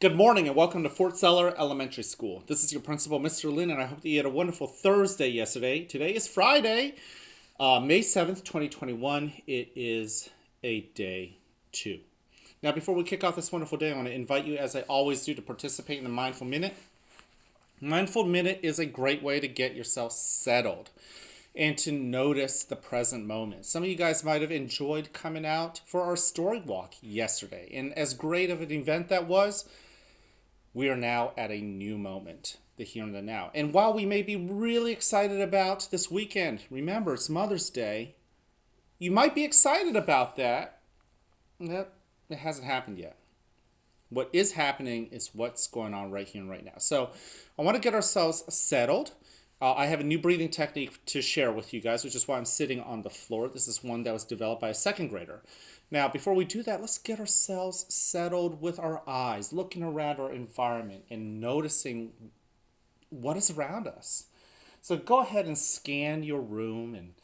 Good morning and welcome to Fort Seller Elementary School. This is your principal, Mr. Lin, and I hope that you had a wonderful Thursday yesterday. Today is Friday, May 7th, 2021. It is a day two. Now, before we kick off this wonderful day, I want to invite you, as I always do, to participate in the Mindful Minute. Mindful Minute is a great way to get yourself settled and to notice the present moment. Some of you guys might have enjoyed coming out for our story walk yesterday. And as great of an event that was, we are now at a new moment, the here and the now. And while we may be really excited about this weekend, remember it's Mother's Day, you might be excited about that. It hasn't happened yet. What is happening is what's going on right here and right now. So I want to get ourselves settled. I have a new breathing technique to share with you guys, which is why I'm sitting on the floor. This is one that was developed by a second grader. Now, before we do that, let's get ourselves settled with our eyes, looking around our environment and noticing what is around us. So go ahead and scan your room and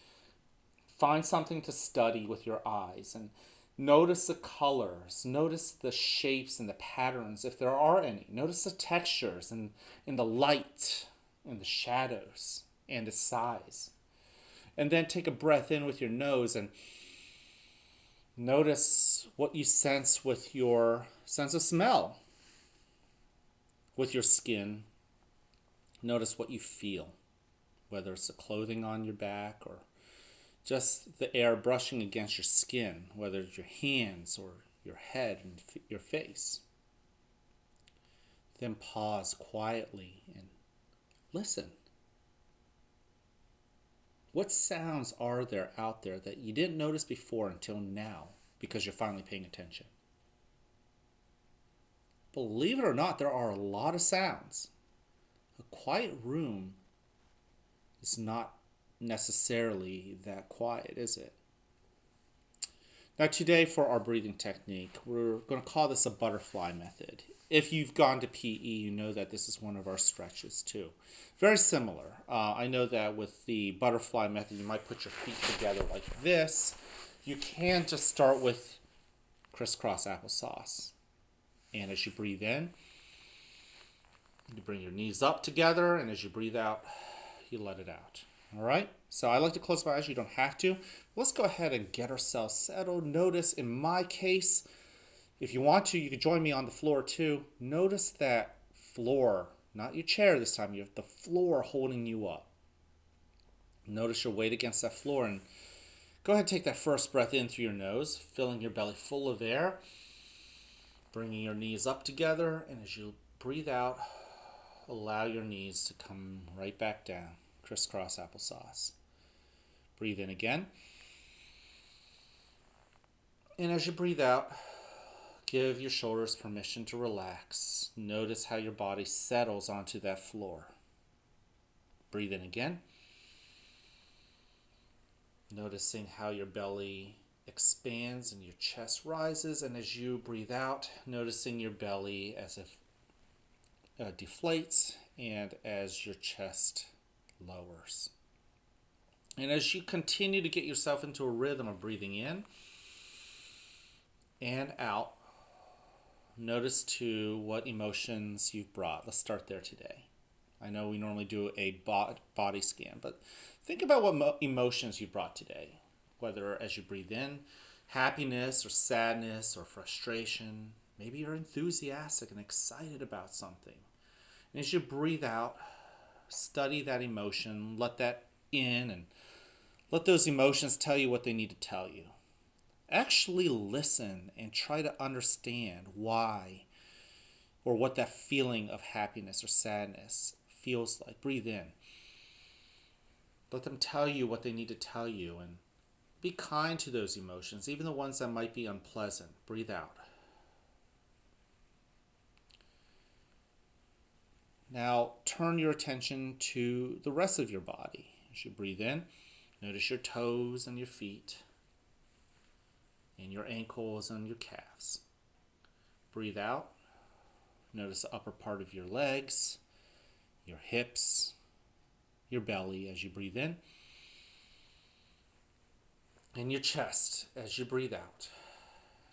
find something to study with your eyes and notice the colors, notice the shapes and the patterns if there are any. Notice the textures and the light and the shadows and the size. And then take a breath in with your nose and notice what you sense with your sense of smell, with your skin. Notice what you feel, whether it's the clothing on your back or just the air brushing against your skin, whether it's your hands or your head and your face. Then pause quietly and listen. What sounds are there out there that you didn't notice before until now because you're finally paying attention? Believe it or not, there are a lot of sounds. A quiet room is not necessarily that quiet, is it? Now today for our breathing technique, we're going to call this a butterfly method. If you've gone to PE, you know that this is one of our stretches too. Very similar. I know that with the butterfly method, you might put your feet together like this. You can just start with crisscross applesauce. And as you breathe in, you bring your knees up together, and as you breathe out, you let it out. All right? So I like to close my eyes. You don't have to. Let's go ahead and get ourselves settled. Notice, in my case, if you want to, you can join me on the floor too. Notice that floor, not your chair this time. You have the floor holding you up. Notice your weight against that floor, and go ahead and take that first breath in through your nose, filling your belly full of air, bringing your knees up together, and as you breathe out, allow your knees to come right back down. Crisscross applesauce. Breathe in again. And as you breathe out, give your shoulders permission to relax. Notice how your body settles onto that floor. Breathe in again. Noticing how your belly expands and your chest rises. And as you breathe out, noticing your belly as if deflates and as your chest lowers. And as you continue to get yourself into a rhythm of breathing in and out, notice too what emotions you've brought. Let's start there today. I know we normally do a body scan, but think about what emotions you brought today, whether as you breathe in, happiness or sadness or frustration. Maybe you're enthusiastic and excited about something. And as you breathe out, study that emotion, let that in, and let those emotions tell you what they need to tell you. Actually listen and try to understand why or what that feeling of happiness or sadness feels like. Breathe in. Let them tell you what they need to tell you, and be kind to those emotions, even the ones that might be unpleasant. Breathe out. Now turn your attention to the rest of your body. As you breathe in, notice your toes and your feet, and your ankles and your calves. Breathe out. Notice the upper part of your legs, your hips, your belly as you breathe in, and your chest as you breathe out.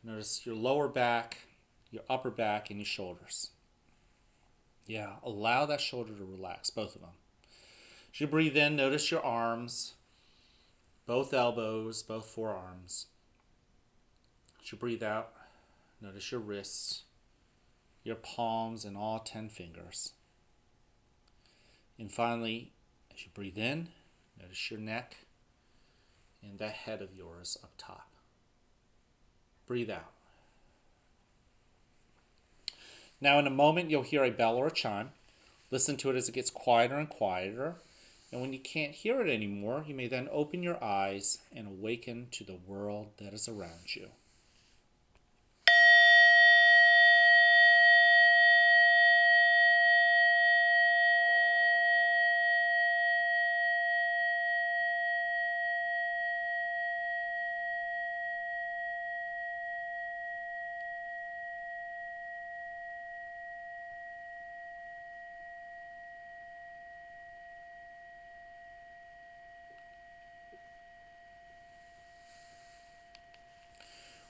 Notice your lower back, your upper back, and your shoulders. Yeah, allow that shoulder to relax, both of them. As you breathe in, notice your arms, both elbows, both forearms. As you breathe out, notice your wrists, your palms, and all 10 fingers. And finally, as you breathe in, notice your neck and that head of yours up top. Breathe out. Now in a moment, you'll hear a bell or a chime. Listen to it as it gets quieter and quieter. And when you can't hear it anymore, you may then open your eyes and awaken to the world that is around you.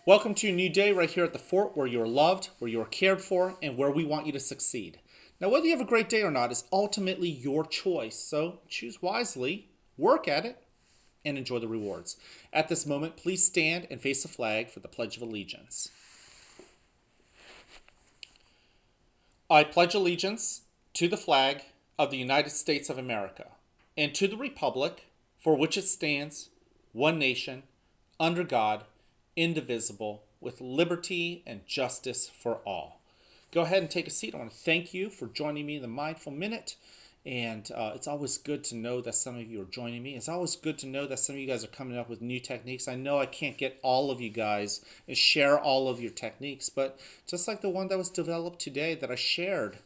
Welcome to a new day right here at the fort, where you're loved, where you're cared for, and where we want you to succeed. Now, whether you have a great day or not is ultimately your choice, so choose wisely, work at it, and enjoy the rewards. At this moment, please stand and face the flag for the Pledge of Allegiance. I pledge allegiance to the flag of the United States of America and to the republic for which it stands, one nation, under God, indivisible, with liberty and justice for all. Go ahead and take a seat. I want to thank you for joining me in the Mindful Minute. And it's always good to know that some of you are joining me. It's always good to know that some of you guys are coming up with new techniques. I know I can't get all of you guys and share all of your techniques, but just like the one that was developed today that I shared,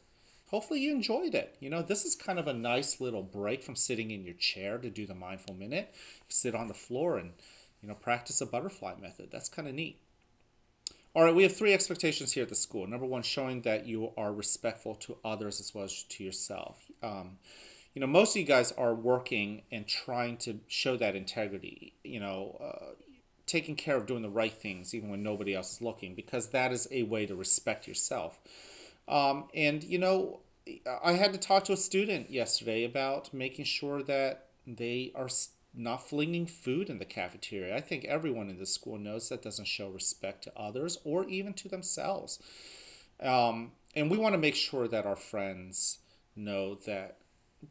hopefully you enjoyed it. You know, this is kind of a nice little break from sitting in your chair to do the Mindful Minute. You sit on the floor and practice a butterfly method. That's kind of neat. All right, we have 3 expectations here at the school. Number 1, showing that you are respectful to others as well as to yourself. Most of you guys are working and trying to show that integrity, taking care of doing the right things even when nobody else is looking, because that is a way to respect yourself. I had to talk to a student yesterday about making sure that they are not flinging food in the cafeteria. I think everyone in the school knows that doesn't show respect to others or even to themselves. And we want to make sure that our friends know that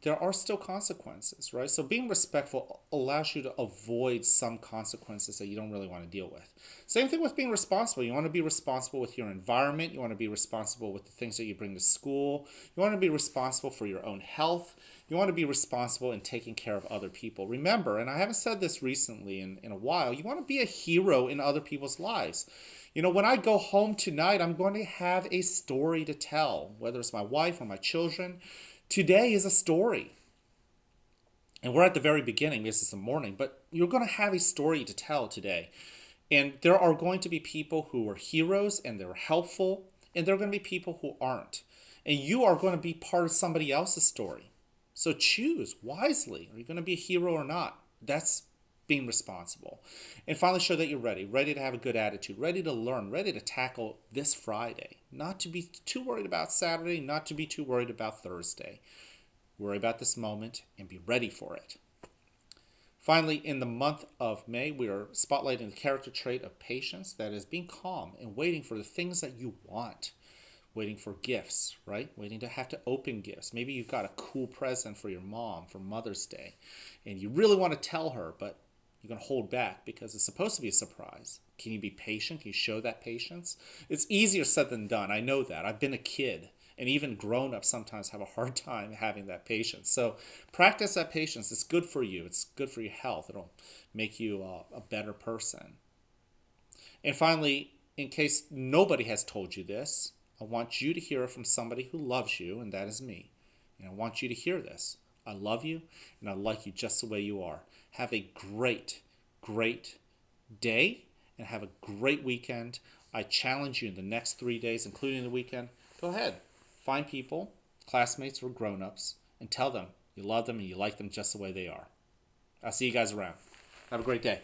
there are still consequences, right? So being respectful allows you to avoid some consequences that you don't really want to deal with. Same thing with being responsible. You want to be responsible with your environment. You want to be responsible with the things that you bring to school. You want to be responsible for your own health. You want to be responsible in taking care of other people. Remember, and I haven't said this recently in a while, you want to be a hero in other people's lives. When I go home tonight, I'm going to have a story to tell, whether it's my wife or my children. Today is a story. And we're at the very beginning. This is the morning, but you're going to have a story to tell today. And there are going to be people who are heroes and they're helpful, and there are going to be people who aren't. And you are going to be part of somebody else's story. So choose wisely. Are you going to be a hero or not? That's being responsible. And finally, show that you're ready to have a good attitude, ready to learn, ready to tackle this Friday. Not to be too worried about Saturday, not to be too worried about Thursday. Worry about this moment and be ready for it. Finally, in the month of May, we are spotlighting the character trait of patience, that is being calm and waiting for the things that you want. Waiting for gifts, right? Waiting to have to open gifts. Maybe you've got a cool present for your mom for Mother's Day, and you really want to tell her, but you're going to hold back because it's supposed to be a surprise. Can you be patient? Can you show that patience? It's easier said than done. I know that. I've been a kid, and even grown-ups sometimes have a hard time having that patience. So practice that patience. It's good for you. It's good for your health. It'll make you a better person. And finally, in case nobody has told you this, I want you to hear it from somebody who loves you, and that is me. And I want you to hear this. I love you, and I like you just the way you are. Have a great, great day, and have a great weekend. I challenge you in the next 3 days, including the weekend, go ahead. Find people, classmates or grown-ups, and tell them you love them and you like them just the way they are. I'll see you guys around. Have a great day.